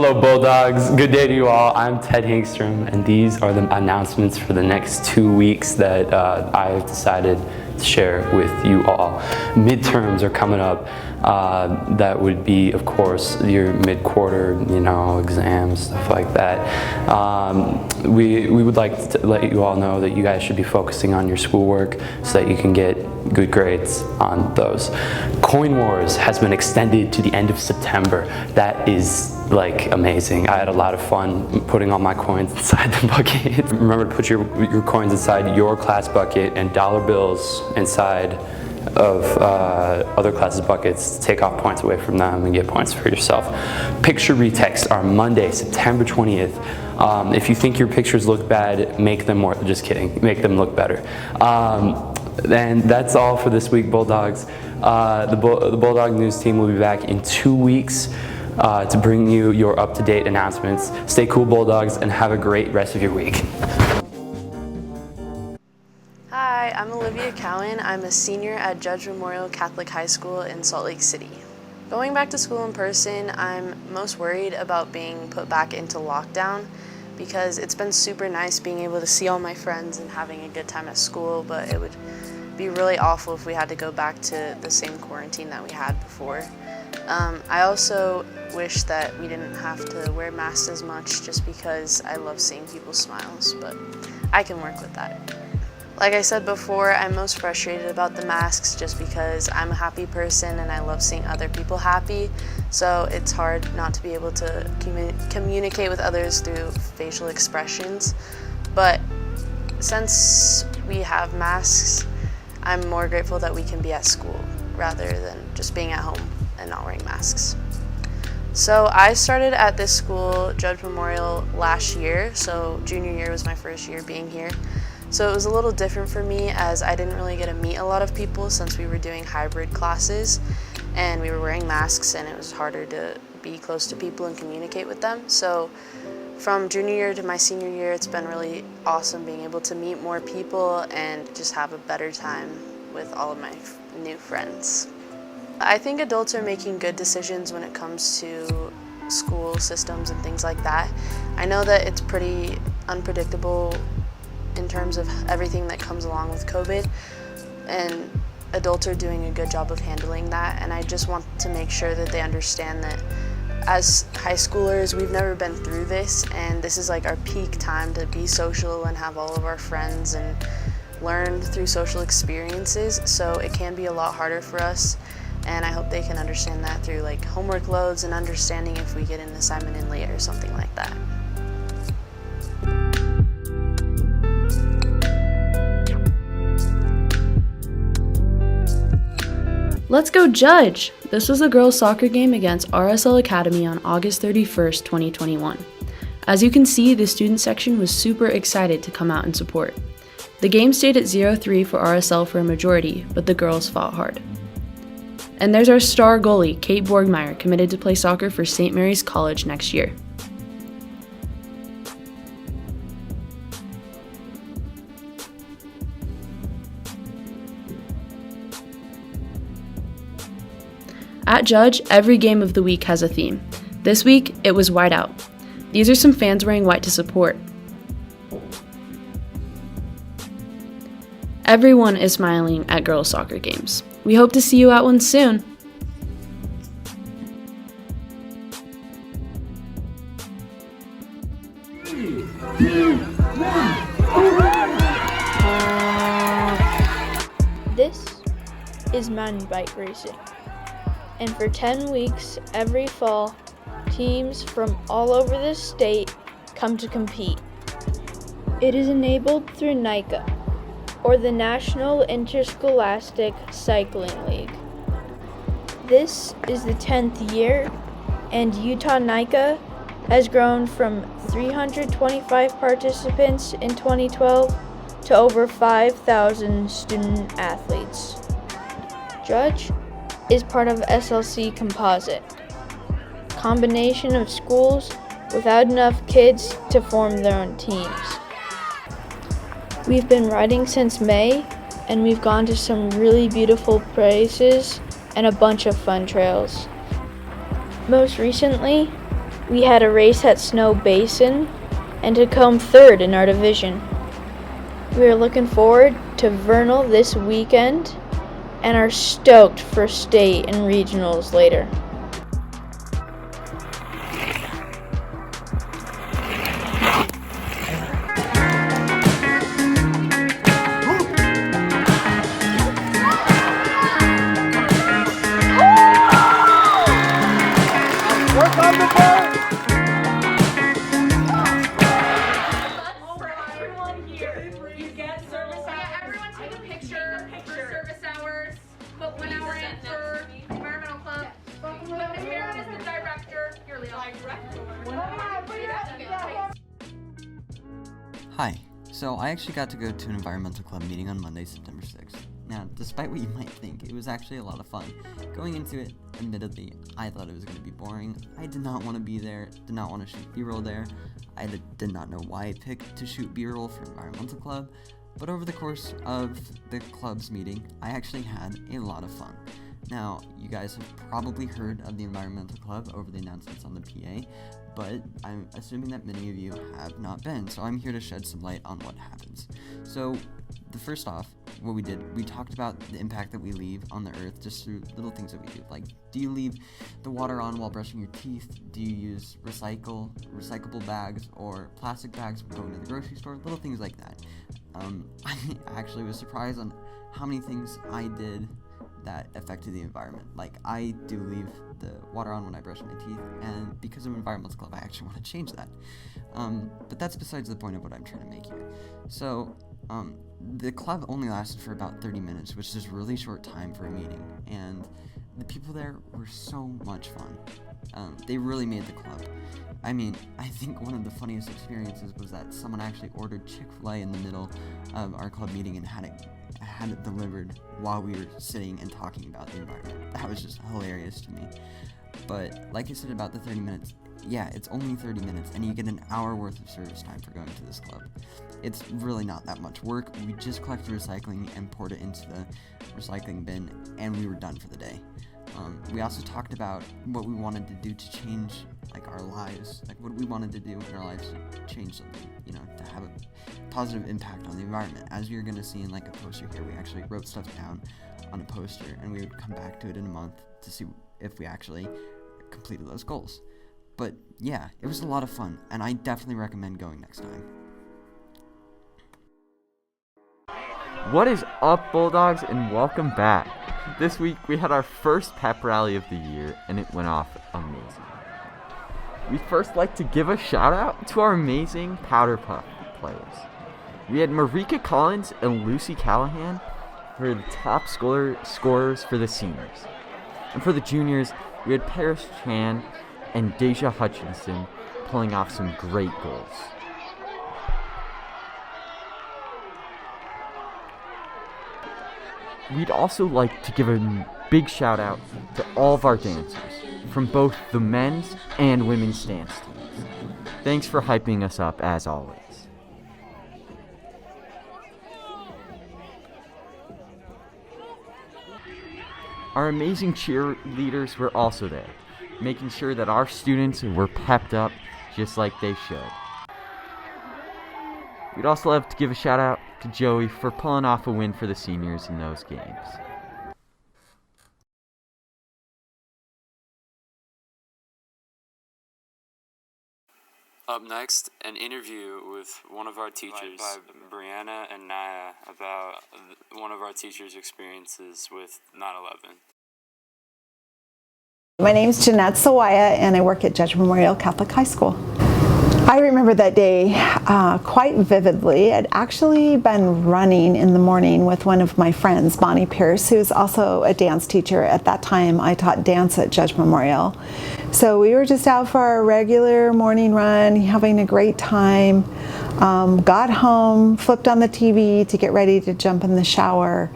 Hello Bulldogs, good day to you all. I'm Ted Hangstrom and these are the announcements for the next 2 weeks that I've decided to share with you all. Midterms are coming up. That would be, of course, your mid-quarter, exams, stuff like that. We would like to let you all know that you guys should be focusing on your schoolwork so that you can get good grades on those. Coin Wars has been extended to the end of September. That is amazing. I had a lot of fun putting all my coins inside the bucket. Remember to put your coins inside your class bucket and dollar bills inside of other classes' buckets. Take off points away from them and get points for yourself. Picture retext are Monday, September 20th. If you think your pictures look bad, make them more, just kidding, make them look better. And that's all for this week, Bulldogs. The Bulldog News team will be back in 2 weeks to bring you your up-to-date announcements. Stay cool, Bulldogs, and have a great rest of your week. Hi, I'm Olivia Cowan. I'm a senior at Judge Memorial Catholic High School in Salt Lake City. Going back to school in person, I'm most worried about being put back into lockdown because it's been super nice being able to see all my friends and having a good time at school, but it would be really awful if we had to go back to the same quarantine that we had before. I also wish that we didn't have to wear masks as much just because I love seeing people's smiles, but I can work with that. Like I said before, I'm most frustrated about the masks just because I'm a happy person and I love seeing other people happy, so it's hard not to be able to communicate with others through facial expressions. But since we have masks, I'm more grateful that we can be at school rather than just being at home and not wearing masks. So I started at this school, Judge Memorial, last year, so junior year was my first year being here. So it was a little different for me as I didn't really get to meet a lot of people since we were doing hybrid classes and we were wearing masks and it was harder to be close to people and communicate with them. So from junior year to my senior year, it's been really awesome being able to meet more people and just have a better time with all of my new friends. I think adults are making good decisions when it comes to school systems and things like that. I know that it's pretty unpredictable in terms of everything that comes along with COVID, and adults are doing a good job of handling that, and I just want to make sure that they understand that as high schoolers, we've never been through this, and this is our peak time to be social and have all of our friends and learn through social experiences, so it can be a lot harder for us, and I hope they can understand that through homework loads and understanding if we get an assignment in late or something like that. Let's go Judge! This was a girls' soccer game against RSL Academy on August 31st, 2021. As you can see, the student section was super excited to come out and support. The game stayed at 0-3 for RSL for a majority, but the girls fought hard. And there's our star goalie, Kate Borgmeyer, committed to play soccer for St. Mary's College next year. At Judge, every game of the week has a theme. This week, it was white out. These are some fans wearing white to support. Everyone is smiling at girls' soccer games. We hope to see you at one soon. This is mountain bike racing. And for 10 weeks every fall, teams from all over the state come to compete. It is enabled through NICA, or the National Interscholastic Cycling League. This is the 10th year, and Utah NICA has grown from 325 participants in 2012 to over 5,000 student athletes. Judge is part of SLC Composite, combination of schools without enough kids to form their own teams. We've been riding since May, and we've gone to some really beautiful places and a bunch of fun trails. Most recently, We had a race at Snow Basin and to come third in our division. We are looking forward to Vernal this weekend and are stoked for state and regionals later. Hi, so I actually got to go to an environmental club meeting on Monday, September 6th. Now, despite what you might think, it was actually a lot of fun. Going into it, admittedly, I thought it was going to be boring. I did not want to be there, did not want to shoot B-roll there. I did not know why I picked to shoot B-roll for environmental club, but over the course of the club's meeting, I actually had a lot of fun. Now, you guys have probably heard of the environmental club over the announcements on the PA, but I'm assuming that many of you have not been, so I'm here to shed some light on what happens. So, first off, what we did, we talked about the impact that we leave on the earth just through little things that we do. Like, do you leave the water on while brushing your teeth? Do you use recyclable bags or plastic bags when going to the grocery store? Little things like that. I actually was surprised on how many things I did that affected the environment. Like, I do leave the water on when I brush my teeth, and because of Environmental Club, I actually want to change that. But that's besides the point of what I'm trying to make here. So, the club only lasted for about 30 minutes, which is a really short time for a meeting, and the people there were so much fun. They really made the club. I mean, I think one of the funniest experiences was that someone actually ordered Chick-fil-A in the middle of our club meeting and had it delivered while we were sitting and talking about the environment. That was just hilarious to me. But like I said about the 30 minutes, yeah, it's only 30 minutes and you get an hour worth of service time for going to this club. It's really not that much work. We just collected recycling and poured it into the recycling bin, and we were done for the day. We also talked about what we wanted to do to change, like, our lives, like what we wanted to do in our lives to change something, you know, to have a positive impact on the environment. As you're going to see in, like, a poster here, we actually wrote stuff down on a poster, and we would come back to it in a month to see if we actually completed those goals. But yeah, it was a lot of fun, and I definitely recommend going next time. What is up, Bulldogs, and welcome back. This week we had our first pep rally of the year, and it went off amazing. We'd first like to give a shout out to our amazing Powder Puff players. We had Marika Collins and Lucy Callahan for the top scorers for the seniors. And for the juniors, we had Paris Chan and Deja Hutchinson pulling off some great goals. We'd also like to give a big shout out to all of our dancers from both the men's and women's dance teams. Thanks for hyping us up as always. Our amazing cheerleaders were also there, making sure that our students were pepped up just like they should. We'd also love to give a shout out to Joey for pulling off a win for the seniors in those games. Up next, an interview with one of our teachers, by Brianna and Naya, about one of our teachers' experiences with 9/11. My name's Jeanette Sawaya, and I work at Judge Memorial Catholic High School. I remember that day quite vividly. I'd actually been running in the morning with one of my friends, Bonnie Pierce, who's also a dance teacher. At that time, I taught dance at Judge Memorial. So we were just out for our regular morning run, having a great time. Got home, flipped on the TV to get ready to jump in the shower.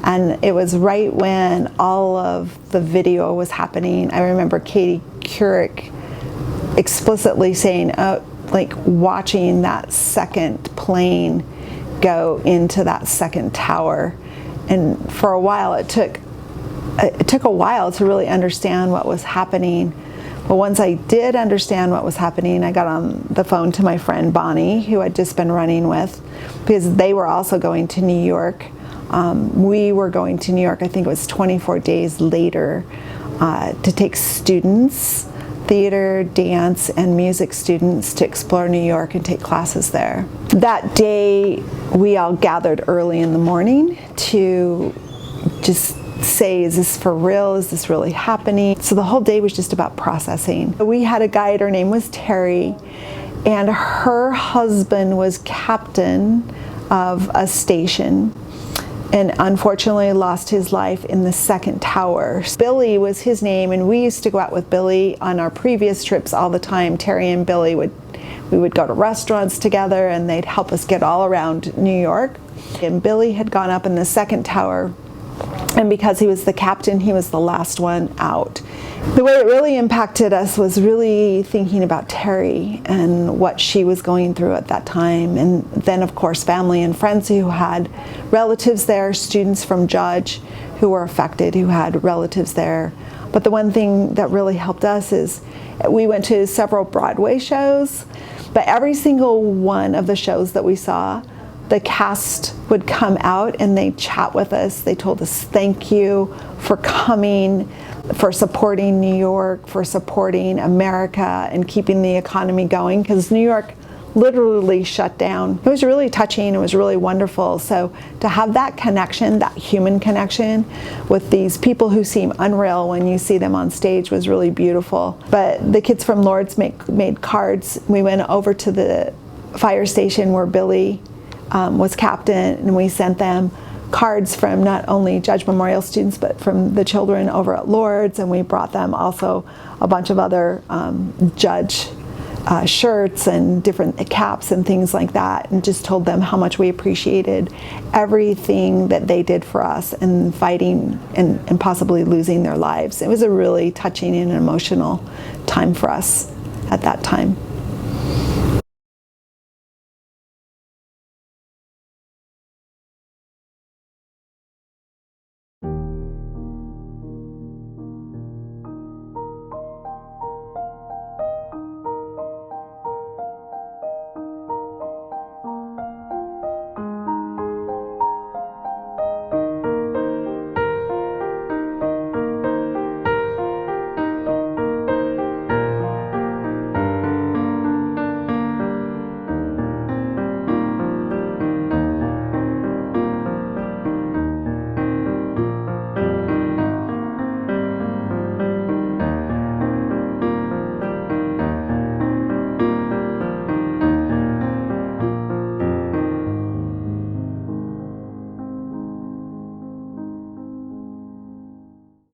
And it was right when all of the video was happening. I remember Katie Couric explicitly saying, like, watching that second plane go into that second tower. And for a while, it took a while to really understand what was happening. But once I did understand what was happening, I got on the phone to my friend Bonnie, who I'd just been running with, because they were also going to New York. We were going to New York, I think it was 24 days later, to take students, theater, dance, and music students, to explore New York and take classes there. That day, we all gathered early in the morning to just say, is this for real? Is this really happening? So the whole day was just about processing. We had a guide, her name was Terry, and her husband was captain of a station, and unfortunately lost his life in the second tower. Billy was his name, and we used to go out with Billy on our previous trips all the time. Terry and Billy we would go to restaurants together, and they'd help us get all around New York. And Billy had gone up in the second tower, and because he was the captain, he was the last one out. The way it really impacted us was really thinking about Terry and what she was going through at that time. And then, of course, family and friends who had relatives there, students from Judge who were affected, who had relatives there. But the one thing that really helped us is we went to several Broadway shows, but every single one of the shows that we saw, the cast would come out and they'd chat with us. They told us thank you for coming, for supporting New York, for supporting America and keeping the economy going, because New York literally shut down. It was really touching, it was really wonderful. So to have that connection, that human connection with these people who seem unreal when you see them on stage was really beautiful. But the kids from Lourdes made cards. We went over to the fire station where Billy was captain, and we sent them cards from not only Judge Memorial students but from the children over at Lourdes, and we brought them also a bunch of other Judge shirts and different caps and things like that, and just told them how much we appreciated everything that they did for us and fighting and possibly losing their lives. It was a really touching and emotional time for us at that time.